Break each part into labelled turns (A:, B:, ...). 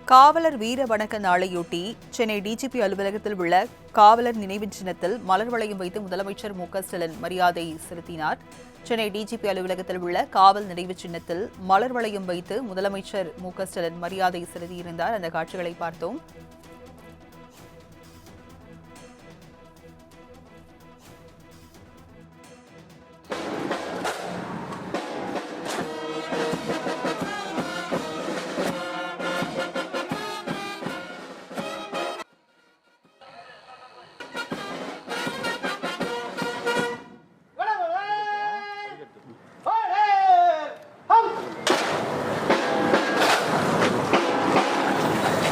A: காவலர் வீர வணக்க நாளையொட்டி சென்னை டிஜிபி அலுவலகத்தில் உள்ள காவலர் நினைவு சின்னத்தில் மலர் வளையம் வைத்து முதலமைச்சர் மு.க.ஸ்டாலின் மரியாதை செலுத்தினார். சென்னை டிஜிபி அலுவலகத்தில் உள்ள காவல் நினைவு சின்னத்தில் மலர் வளையம் வைத்து முதலமைச்சர் மு.க.ஸ்டாலின் மரியாதை செலுத்தியிருந்தார். அந்த காட்சிகளை பார்த்தோம்.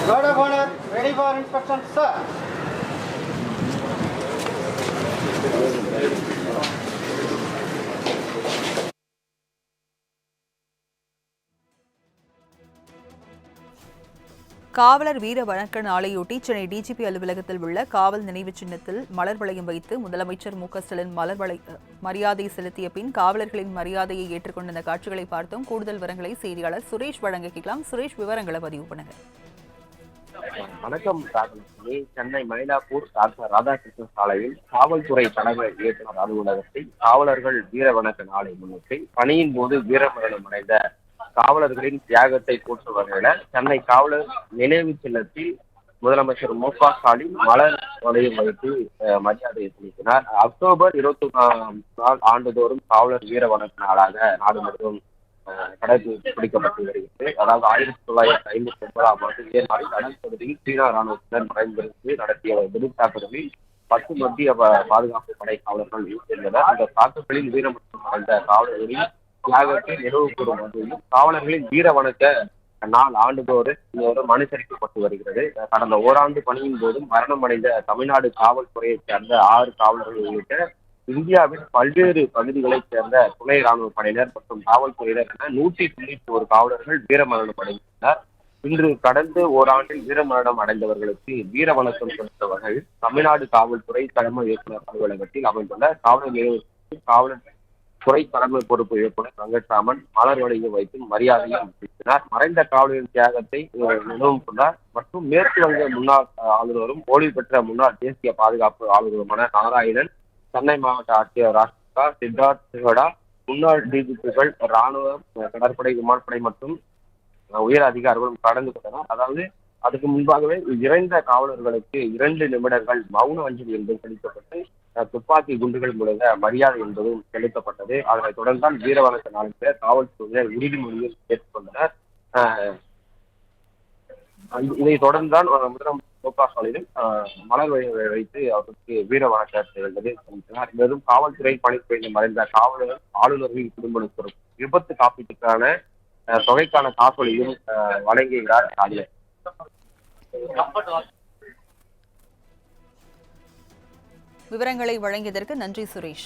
B: Guard of honor, ready for inspection, sir.
A: காவலர் வீர வணக்க நாளையொட்டி சென்னை டிஜிபி அலுவலகத்தில் உள்ள காவல் நினைவு சின்னத்தில் மலர் வளையம் வைத்து முதலமைச்சர் மு.க.ஸ்டாலின் மரியாதை செலுத்திய பின் காவலர்களின் மரியாதையை ஏற்றுக்கொண்ட அந்த காட்சிகளை பார்த்தோம். கூடுதல் விவரங்களை செய்தியாளர் சுரேஷ் வழங்க கேட்கலாம். சுரேஷ், விவரங்களை பதிவு பண்ணுங்க.
C: வணக்கம். சென்னை மயிலாப்பூர் டாக்டர் ராதாகிருஷ்ணன் சாலையில் காவல்துறை தலைமை இயக்குநர் அலுவலகத்தை காவலர்கள் வீர வணக்க நாளை முன்னிட்டு பணியின் போது வீரமரணம் அடைந்த காவலர்களின் தியாகத்தை போற்றும் வகையில சென்னை காவலர் நினைவு சின்னத்தில் முதலமைச்சர் மு.க.ஸ்டாலின் மலர் வளையம் வைத்து மரியாதை செலுத்தினார். அக்டோபர் 21 நாள் ஆண்டுதோறும் காவலர் வீர வணக்க நாளாக நாடு முழுவதும் கடைபிடிக்கப்பட்டு வருகிறது. அதாவது 1959ஆம் ஆண்டு இதே நாளில் கடல் பகுதியில் சீனா ராணுவத்தினர் மறைந்திருந்து நடத்திய வெடித் தாக்குதலில் 10 மத்திய பாதுகாப்பு படை காவலர்கள் ஈடுபட்டனர். அந்த தாக்குதலில் வீரமரணம் அடைந்த காவலர்களின் தியாகத்தை நினைவு கூறும் வகையில் காவலர்களின் வீர வணக்க நாள் ஆண்டுதோறும் அனுசரிக்கப்பட்டு வருகிறது. கடந்த ஓராண்டு பணியின் போதும் மரணம் அடைந்த தமிழ்நாடு காவல்துறையைச் சேர்ந்த 6 காவலர்கள் உள்ளிட்ட இந்தியாவின் பல்வேறு பகுதிகளைச் சேர்ந்த துணை ராணுவ படையினர் மற்றும் காவல்துறையினர் என 191 காவலர்கள் வீரமரணம் அடைந்துள்ளனர். இன்று கடந்த ஓராண்டில் வீரமரணம் அடைந்தவர்களுக்கு வீர வணக்கம் செலுத்த வகையில் தமிழ்நாடு காவல்துறை தலைமை இயக்குநர் அலுவலகத்தில் அமைந்துள்ள காவலர் நிலையத்தில் காவலர் துறை தலைமை பொறுப்பு இயக்குநர் வெங்கட்ராமன் மலர் வளையம் வைத்து மரியாதையை செலுத்தினார். மறைந்த காவலரின் தியாகத்தை நினைவு கொண்டார். மற்றும் மேற்கு வங்க முன்னாள் ஆளுநரும் ஓய்வு பெற்ற முன்னாள் தேசிய பாதுகாப்பு ஆளுநருமான நாராயணன், சென்னை மாவட்ட ஆட்சியர் ராஷ்டிகா, சித்தார்த் சிவடா, முன்னாள் டிஜிபிகள், ராணுவ, கடற்படை, விமானப்படை மற்றும் உயர் அதிகாரிகளும் கலந்து கொண்டனர். அதாவது அதுக்கு முன்பாகவே இறந்த காவலர்களுக்கு 2 நிமிடங்கள் மௌன அஞ்சலி என்பது செலுத்தப்பட்டு துப்பாக்கி குண்டுகள் மூலம் மரியாதை என்பதும் செலுத்தப்பட்டது. அதனைத் தொடர்ந்தான் வீர வணக்க நாளுக்கு காவல்துறையினர் உறுதிமொழியில் ஏற்றுக்கொண்டனர். இதை தொடர்ந்துதான் முதலமைச்சர் மு.க.ஸ்டாலின் மலர் வைத்து அவருக்கு வீர வணக்கத்தை என்பதை செலுத்தினார். மேலும் காவல்துறை பணிபுரிந்து மறைந்த காவலர் ஆளுநர்களின் குடும்பத்திற்கு விபத்து காப்பீட்டுக்கான தொகைக்கான காசோலையும் வழங்குகிறார் ஸ்டாலின்.
A: விவரங்களை வழங்கியதற்கு நன்றி சுரேஷ்.